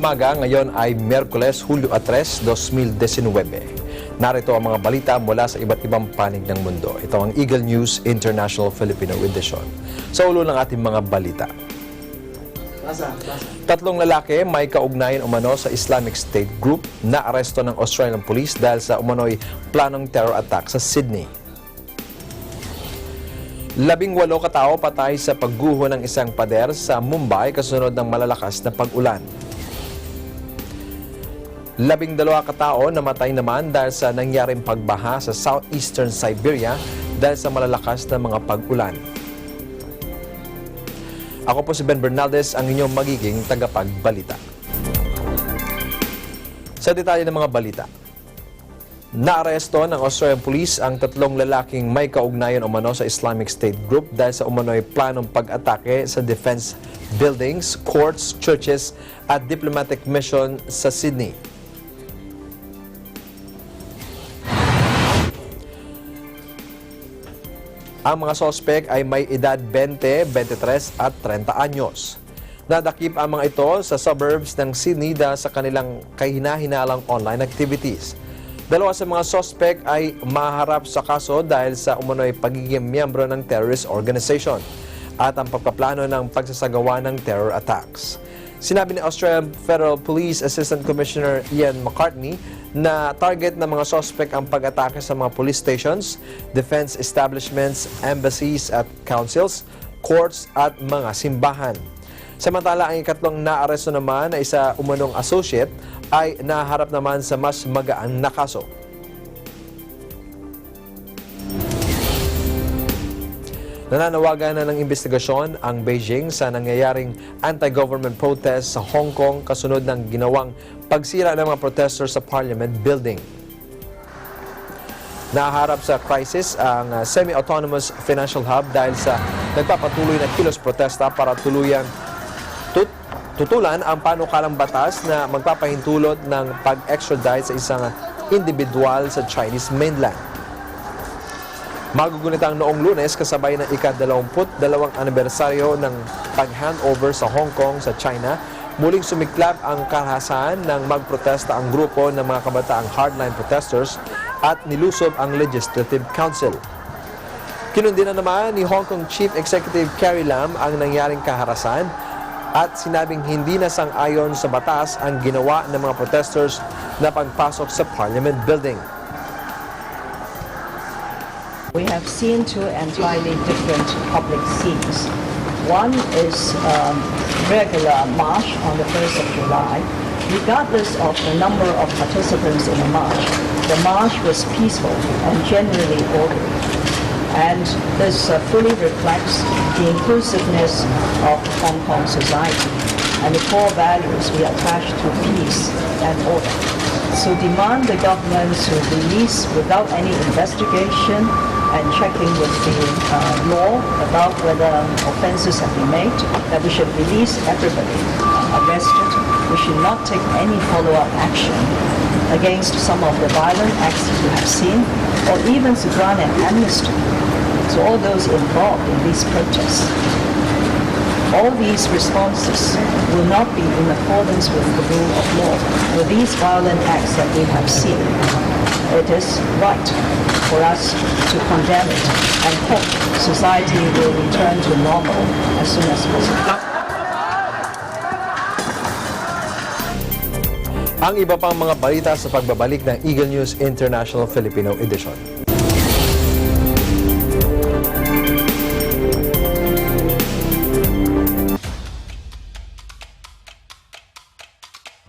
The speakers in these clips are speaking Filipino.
umaga, ngayon ay Miyerkules, Hulyo 3, 2019. Narito ang mga balita mula sa iba't ibang panig ng mundo. Ito ang Eagle News International Filipino Edition. Sa ulo ng ating mga balita. Tatlong lalaki may kaugnayan umano sa Islamic State Group na aresto ng Australian Police dahil sa umano'y planong terror attack sa Sydney. 18 katao patay sa pagguho ng isang pader sa Mumbai kasunod ng malalakas na pag-ulan. 12 katao namatay naman dahil sa nangyaring pagbaha sa southeastern Siberia dahil sa malalakas na mga pag-ulan. Ako po si Ben Bernaldez, ang inyong magiging tagapagbalita. Sa detalye ng mga balita. Naaresto ng Australian Police ang tatlong lalaking may kaugnayan umano sa Islamic State Group dahil sa umano'y planong pag-atake sa defense buildings, courts, churches at diplomatic mission sa Sydney. Ang mga sospek ay may edad 20, 23 at 30 anyos. Nadakip ang mga ito sa suburbs ng Sydney dahil sa kanilang kahina-hinalang online activities. Dalawa sa mga sospek ay maharap sa kaso dahil sa umano'y pagiging miyembro ng terrorist organization at ang pagpaplano ng pagsasagawa ng terror attacks. Sinabi ni Australian Federal Police Assistant Commissioner Ian McCartney na target ng mga sospek ang pag-atake sa mga police stations, defense establishments, embassies at councils, courts at mga simbahan. Samantala, ang ikatlong naaresto naman na isa umanong associate ay naharap naman sa mas magaan na kaso. Nananawagan na ng investigasyon ang Beijing sa nangyayaring anti-government protest sa Hong Kong kasunod ng ginawang pagsira ng mga protesters sa Parliament Building. Naharap sa crisis ang semi-autonomous financial hub dahil sa nagpapatuloy na kilos protesta para tuluyang tutulan ang panukalang batas na magpapahintulot ng pag-extradite sa isang individual sa Chinese mainland. Magugunita ang noong Lunes kasabay ng ika-22 anibersaryo ng pag-handover sa Hong Kong sa China. Muling sumiklab ang karahasan ng magprotesta ang grupo ng mga kabataang hardline protesters at nilusob ang Legislative Council. Kinundi na naman ni Hong Kong Chief Executive Carrie Lam ang nangyaring kaharasan at sinabing hindi na sang-ayon sa batas ang ginawa ng mga protesters na pagpasok sa Parliament Building. We have seen two entirely different public scenes. One is regular march on the 1st of July. Regardless of the number of participants in the march was peaceful and generally orderly. And this fully reflects the inclusiveness of Hong Kong society and the core values we attach to peace and order. So demand the government to release without any investigation and checking with the law about whether offenses have been made, that we should release everybody arrested. We should not take any follow-up action against some of the violent acts we have seen, or even to grant an amnesty to all those involved in these protests. All these responses will not be in accordance with the rule of law. For these violent acts that we have seen, it is right for us to condemn it and hope society will return to normal as soon as possible. Ang iba pang mga balita sa pagbabalik ng Eagle News International Filipino Edition.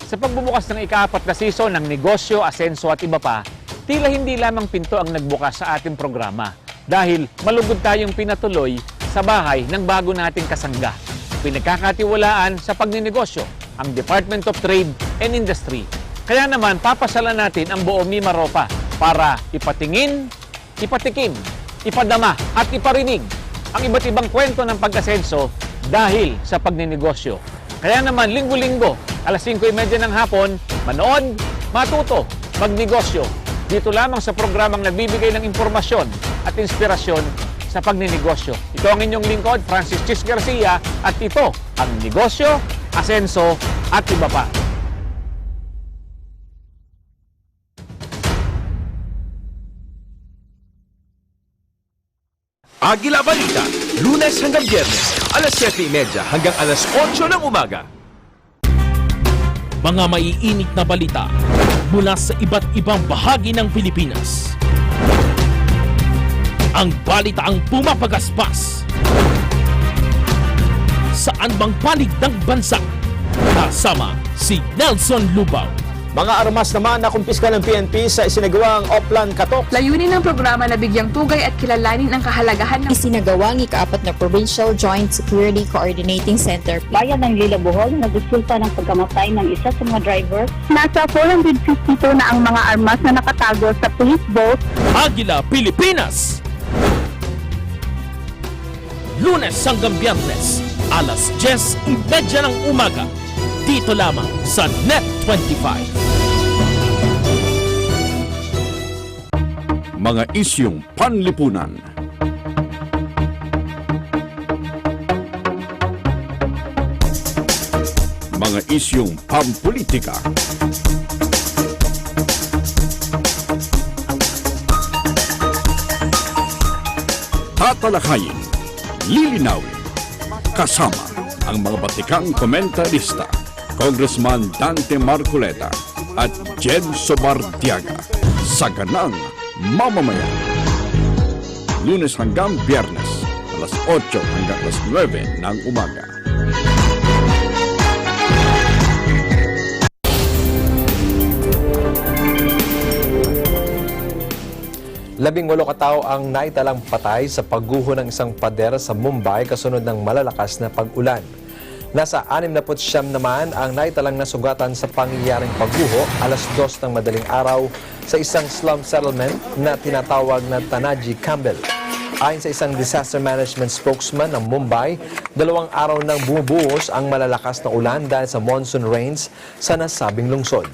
Sa pagbubukas ng ika-4 na season ng negosyo, asenso at iba pa, tila hindi lamang pinto ang nagbukas sa ating programa dahil malugod tayong pinatuloy sa bahay ng bago nating kasangga. Pinagkakatiwalaan sa pagninegosyo ang Department of Trade and Industry. Kaya naman papasalan natin ang buong Mimaropa para ipatingin, ipatikim, ipadama at iparinig ang iba't ibang kwento ng pag-asenso dahil sa pagninegosyo. Kaya naman linggo-linggo, alas 5:30 ng hapon, manood, matuto, magnegosyo. Dito lamang sa programang nagbibigay ng impormasyon at inspirasyon sa pagninegosyo. Ito ang inyong lingkod, Francis Chis Garcia, at ito ang negosyo, asenso at iba pa. Agila Balita, Lunes hanggang Biyernes, alas 7:30 hanggang alas 8 ng umaga. Mga maiinit na balita mula sa iba't ibang bahagi ng Pilipinas. Ang balitaang pumapagaspas saan bang panig ng bansa. Kasama si Nelson Lubao. Mga armas naman na kumpiska ng PNP sa isinagawang Oplan Katok. Layunin ng programa na bigyang tugay at kilalanin ang kahalagahan ng Isinagawang ika-4 na Provincial Joint Security Coordinating Center. Bayan ng Lila Bohol na resulta ng pagkamatay ng isa sa mga driver. Nasa 452 na ang mga armas na nakatago sa police boat. Agila, Pilipinas! Lunes hanggang Biyernes, alas 10:30 ng umaga. Dito lamang sa Net 25. Mga isyong panlipunan. Mga isyong pampolitika. Tatalakayin, lilinawin, kasama ang mga batikang komentarista, Congressman Dante Marcoleta at Jen Sobartiaga sa Ganang Mamamayan. Lunes hanggang Biyernes, alas 8 hanggang alas 9 ng umaga. Labing-walo katao ang naitalang patay sa pagguho ng isang pader sa Mumbai kasunod ng malalakas na pag-ulan. Nasa 69 naman ang naitalang nasugatan sa pangyayaring pagguho alas 2 ng madaling araw sa isang slum settlement na tinatawag na Tanaji Campbell. Ayon sa isang disaster management spokesman ng Mumbai, 2 araw nang bumubuhos ang malalakas na ulan dahil sa monsoon rains sa nasabing lungsod.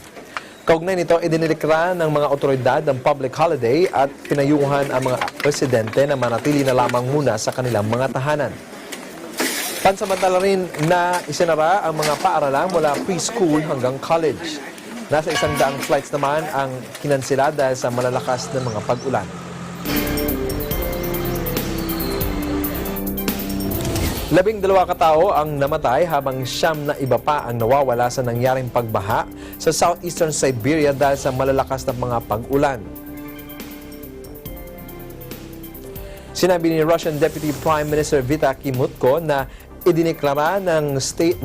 Kaugnay nito, idinilikra ng mga otoridad ng public holiday at pinayuhan ang mga residente na manatili na lamang muna sa kanilang mga tahanan. Pansamantala rin na isinara ang mga paaralan mula preschool hanggang college. Nasa 100 flights naman ang kinansela dahil sa malalakas na mga pag-ulan. Labing-dalawa katao ang namatay habang 9 na iba pa ang nawawala sa nangyaring pagbaha sa southeastern Siberia dahil sa malalakas na mga pag-ulan. Sinabi ni Russian Deputy Prime Minister Vita Kimutko na idineklara ang state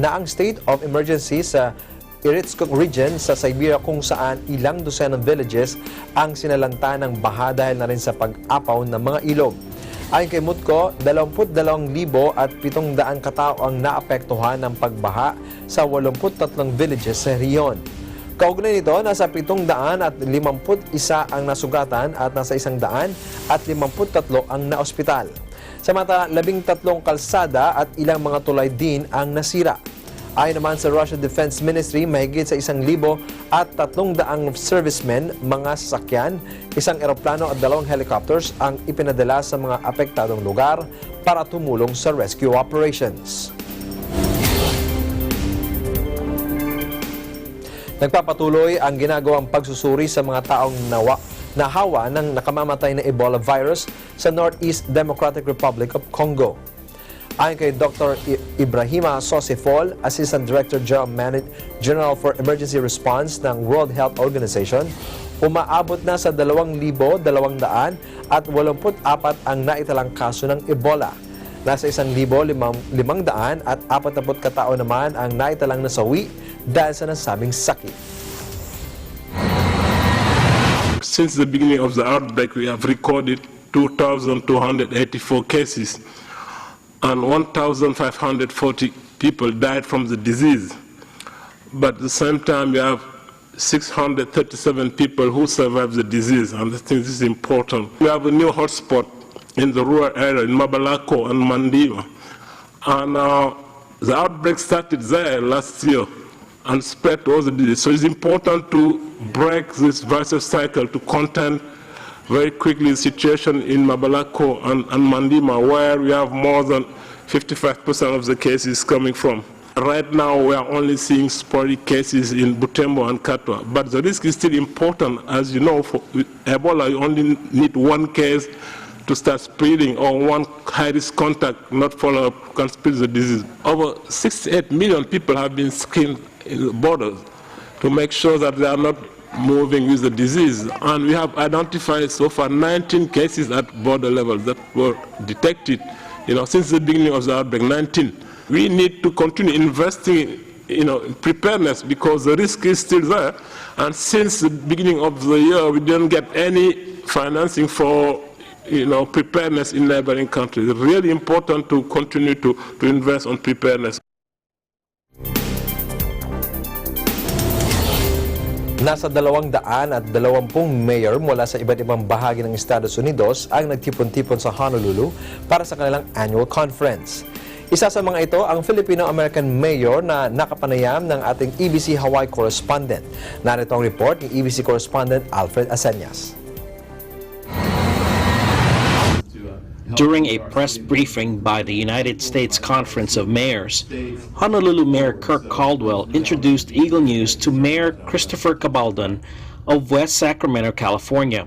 of emergency sa Iritsk region sa Siberia kung saan ilang dosenang villages ang sinalanta ng baha dahil na rin sa pag-apaw ng mga ilog. Ayon kay Mutko, 22,700 katao ang naapektuhan ng pagbaha sa 83 villages sa riyon. Kaugnay nito, nasa 751 ang nasugatan at nasa 153 ang naospital. Samantala, 13 kalsada at ilang mga tulay din ang nasira. Ayon naman sa Russian Defense Ministry, mahigit sa 1,300 servicemen, mga sasakyan, isang eroplano at 2 helicopters ang ipinadala sa mga apektadong lugar para tumulong sa rescue operations. Nagpapatuloy ang ginagawang pagsusuri sa mga taong nahawa ng nakamamatay na Ebola virus sa Northeast Democratic Republic of Congo. Ayon kay Dr. Ibrahima Sosifol, Assistant Director General for Emergency Response ng World Health Organization, umaabot na sa 2,284 ang naitalang kaso ng Ebola. Nasa 1,540 katao naman ang naitalang nasawi dahil sa nasabing sakit. Since the beginning of the outbreak, we have recorded 2,284 cases and 1,540 people died from the disease. But at the same time, we have 637 people who survived the disease, and I think this is important. We have a new hotspot in the rural area in Mabalako and Mandiwa. And the outbreak started there last year and spread to all the disease. So it's important to break this vicious cycle to contain very quickly the situation in Mabalako and Mandima, where we have more than 55% of the cases coming from. Right now, we are only seeing sporadic cases in Butembo and Katwa, but the risk is still important. As you know, for Ebola, you only need 1 case to to start spreading, or one high-risk contact not follow up can spread the disease. Over 68 million people have been screened in the borders to make sure that they are not moving with the disease. And we have identified so far 19 cases at border level that were detected, since the beginning of the outbreak, 19. We need to continue investing in preparedness because the risk is still there. And since the beginning of the year, we didn't get any financing for preparedness in neighboring countries. It's really important to continue to invest on preparedness. Nasa 220 mayor mula sa iba't ibang bahagi ng Estados Unidos ang nagtipon-tipon sa Honolulu para sa kanilang annual conference. Isa sa mga ito ang Filipino-American mayor na nakapanayam ng ating EBC Hawaii correspondent. Narito ang report ni EBC correspondent Alfred Aseñas. During a press briefing by the United States Conference of Mayors, Honolulu Mayor Kirk Caldwell introduced Eagle News to Mayor Christopher Cabaldon of West Sacramento, California.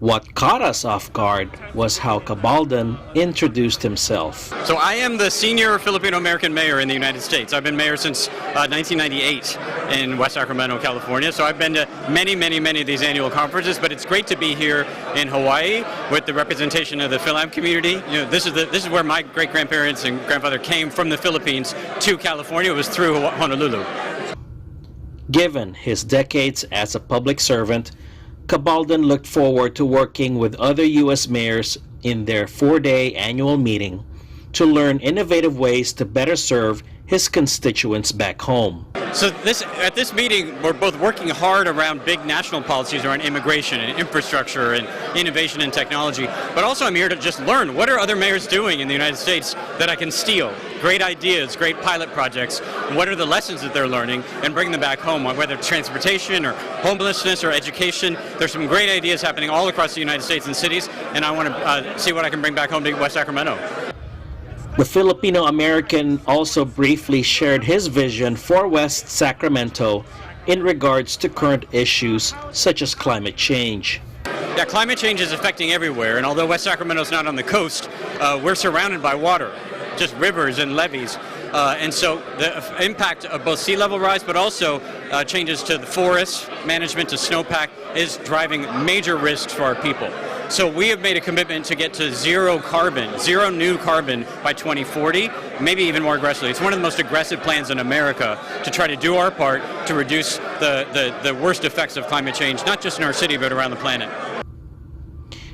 What caught us off guard was how Cabaldon introduced himself. So I am the senior Filipino-American mayor in the United States. I've been mayor since 1998 in West Sacramento, California. So I've been to many of these annual conferences, but it's great to be here in Hawaii with the representation of the Philam community. This is where my great-grandparents and grandfather came from the Philippines to California. It was through Honolulu. Given his decades as a public servant, Cabaldon looked forward to working with other U.S. mayors in their 4-day annual meeting to learn innovative ways to better serve his constituents back home. So at this meeting, we're both working hard around big national policies around immigration and infrastructure and innovation and technology, but also I'm here to just learn what are other mayors doing in the United States that I can steal. Great ideas, great pilot projects, what are the lessons that they're learning and bring them back home, whether it's transportation or homelessness or education. There's some great ideas happening all across the United States and cities, and I want to see what I can bring back home to West Sacramento. The Filipino-American also briefly shared his vision for West Sacramento in regards to current issues such as climate change. Yeah, climate change is affecting everywhere, and although West Sacramento is not on the coast, we're surrounded by water, just rivers and levees. And so the impact of both sea level rise, but also changes to the forest management, to snowpack, is driving major risks for our people. So we have made a commitment to get to zero new carbon by 2040, maybe even more aggressively. It's one of the most aggressive plans in America to try to do our part to reduce the worst effects of climate change, not just in our city, but around the planet.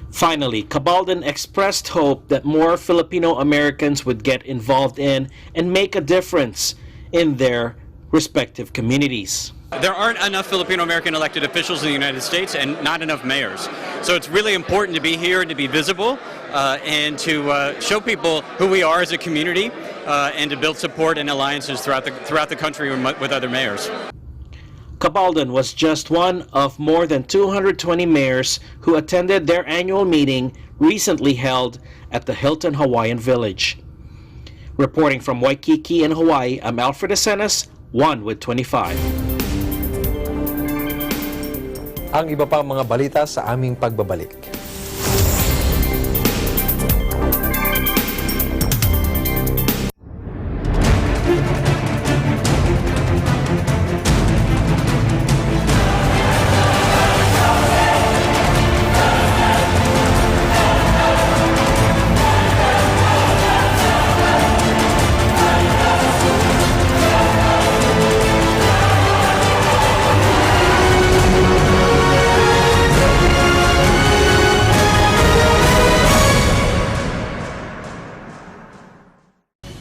Finally, Cabaldon expressed hope that more Filipino Americans would get involved in and make a difference in their respective communities. There aren't enough Filipino-American elected officials in the United States and not enough mayors. So it's really important to be here and to be visible and to show people who we are as a community and to build support and alliances throughout the country with other mayors. Cabaldon was just one of more than 220 mayors who attended their annual meeting recently held at the Hilton Hawaiian Village. Reporting from Waikiki in Hawaii, I'm Alfred Aseñas, 1 with 25. Ang iba pang mga balita sa aming pagbabalik.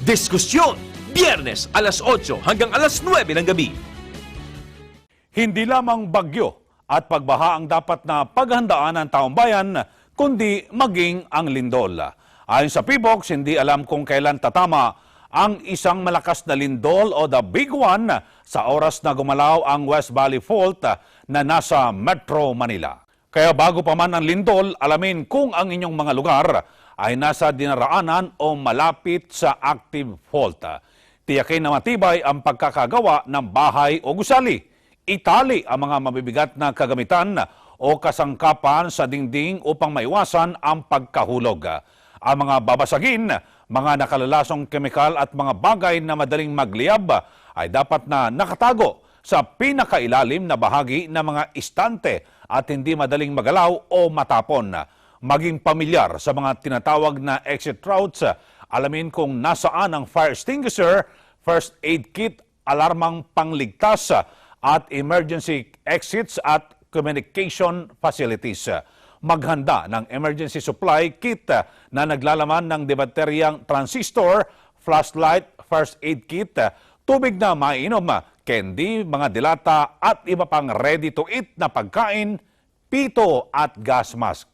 Diskusyon, Biyernes alas 8 hanggang alas 9 ng gabi. Hindi lamang bagyo at pagbaha ang dapat na paghandaan ng taong bayan, kundi maging ang lindol. Ayon sa PBOX, hindi alam kung kailan tatama ang isang malakas na lindol o the big one sa oras na gumalaw ang West Valley Fault na nasa Metro Manila. Kaya bago pa man ang lindol, alamin kung ang inyong mga lugar ay nasa dinaraanan o malapit sa active fault. Tiyakin na matibay ang pagkakagawa ng bahay o gusali. Itali ang mga mabibigat na kagamitan o kasangkapan sa dingding upang maiwasan ang pagkahulog. Ang mga babasagin, mga nakalalasong kemikal at mga bagay na madaling magliyab ay dapat na nakatago sa pinakailalim na bahagi ng mga istante at hindi madaling magalaw o matapon. Maging pamilyar sa mga tinatawag na exit routes, alamin kung nasaan ang fire extinguisher, first aid kit, alarmang pangligtas at emergency exits at communication facilities. Maghanda ng emergency supply kit na naglalaman ng debateryang transistor, flashlight, first aid kit, tubig na mainom, candy, mga dilata at iba pang ready-to-eat na pagkain, pito at gas mask.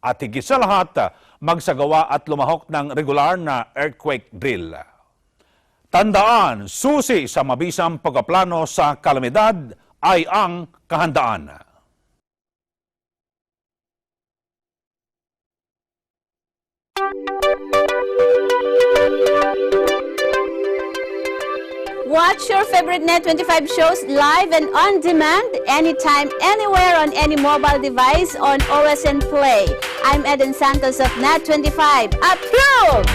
At higit sa lahat, magsagawa at lumahok ng regular na earthquake drill. Tandaan, susi sa mabisang pagpaplano sa kalamidad ay ang kahandaan. Watch your favorite Net25 shows live and on demand, anytime, anywhere on any mobile device on OSN Play. I'm Eden Santos of Net25. Approved!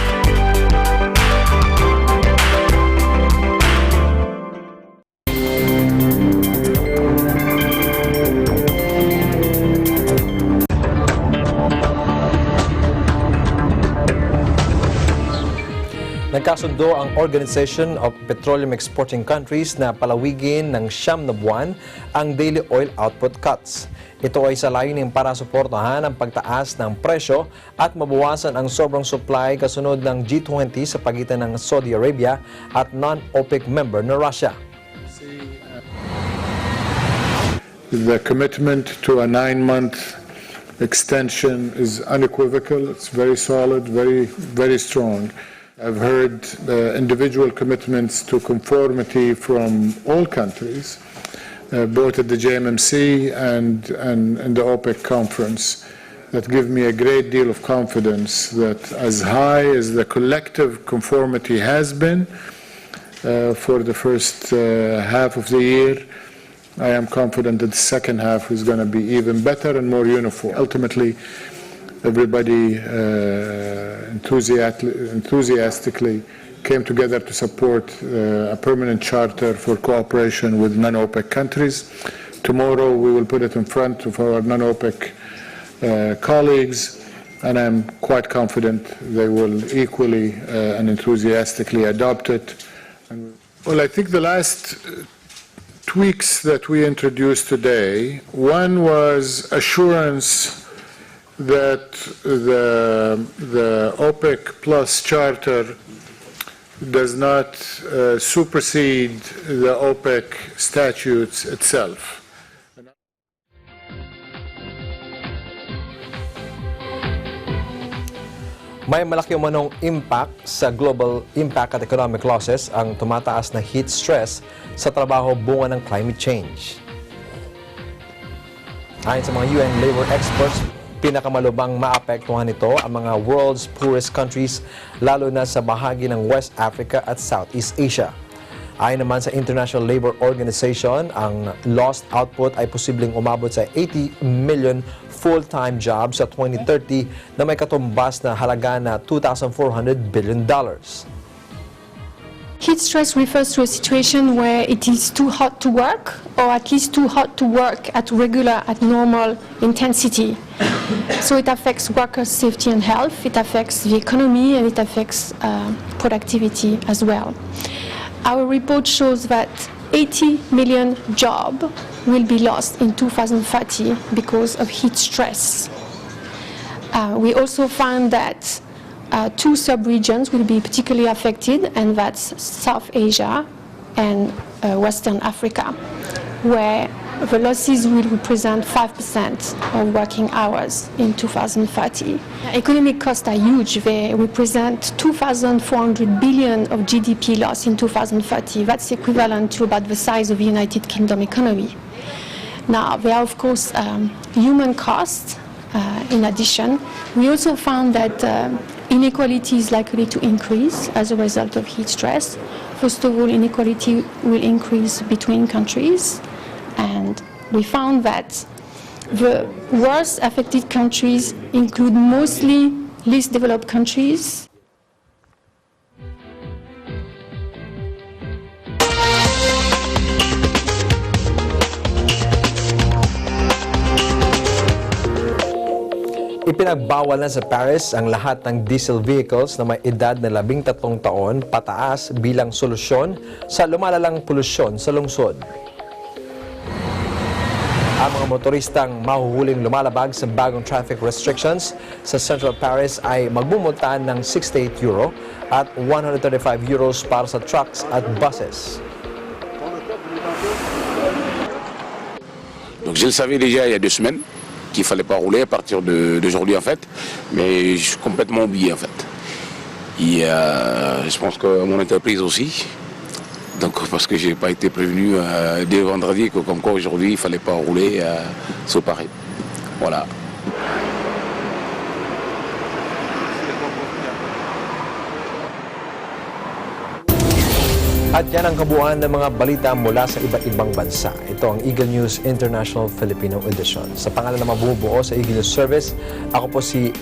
Nagkasundo ang Organization of Petroleum Exporting Countries na palawigin ng 9 na buwan ang daily oil output cuts. Ito ay sa layunin para suportahan ang pagtaas ng presyo at mabawasan ang sobrang supply kasunod ng G20 sa pagitan ng Saudi Arabia at non-OPEC member na Russia. The commitment to a 9-month extension is unequivocal. It's very solid, very strong. I've heard individual commitments to conformity from all countries, both at the JMMC and the OPEC conference, that give me a great deal of confidence that as high as the collective conformity has been for the first half of the year, I am confident that the second half is going to be even better and more uniform. Ultimately, everybody enthusiastically came together to support a permanent charter for cooperation with non-OPEC countries. Tomorrow we will put it in front of our non-OPEC colleagues, and I'm quite confident they will equally and enthusiastically adopt it. Well, I think the last tweaks that we introduced today, one was assurance that the OPEC Plus Charter does not supersede the OPEC statutes itself. May malaki umanong impact sa global impact at economic losses ang tumataas na heat stress sa trabaho bunga ng climate change. Ayon sa mga UN labor experts, pinakamalubang maapektuhan nito ang mga world's poorest countries, lalo na sa bahagi ng West Africa at Southeast Asia. Ayon naman sa International Labor Organization, ang lost output ay posibleng umabot sa 80 million full-time jobs sa 2030 na may katumbas na halaga na $2,400 billion. Heat stress refers to a situation where it is too hot to work, or at least too hot to work at normal intensity. So it affects workers' safety and health, it affects the economy, and it affects productivity as well. Our report shows that 80 million jobs will be lost in 2030 because of heat stress. We also found that two sub-regions will be particularly affected, and that's South Asia and Western Africa, where the losses will represent 5% of working hours in 2030. Economic costs are huge. They represent 2,400 billion of GDP loss in 2030. That's equivalent to about the size of the United Kingdom economy. Now, there are, of course, human costs. In addition, we also found that inequality is likely to increase as a result of heat stress. First of all, inequality will increase between countries, and we found that The worst affected countries include mostly least developed countries. Ipinagbawal na sa Paris ang lahat ng diesel vehicles na may edad na 13 taon pataas bilang solusyon sa lumalalang polusyon sa lungsod. Ang mga motoristang mahuhuling lumalabag sa bagong traffic restrictions sa Central Paris ay magbumulta ng 68 euro at 135 euros para sa trucks at buses. Donc je le savais déjà il y a 2 semaines qu'il ne fallait pas rouler à partir d'aujourd'hui en fait, mais je suis complètement oublié en fait. Et je pense que mon entreprise aussi, donc parce que je n'ai pas été prévenu dès vendredi que comme quoi aujourd'hui il ne fallait pas rouler sur Paris. Voilà. At yan ang kabuuan ng mga balita mula sa iba't ibang bansa. Ito ang Eagle News International Filipino Edition. Sa pangalan ng mga bumubuo sa Eagle News Service, ako po si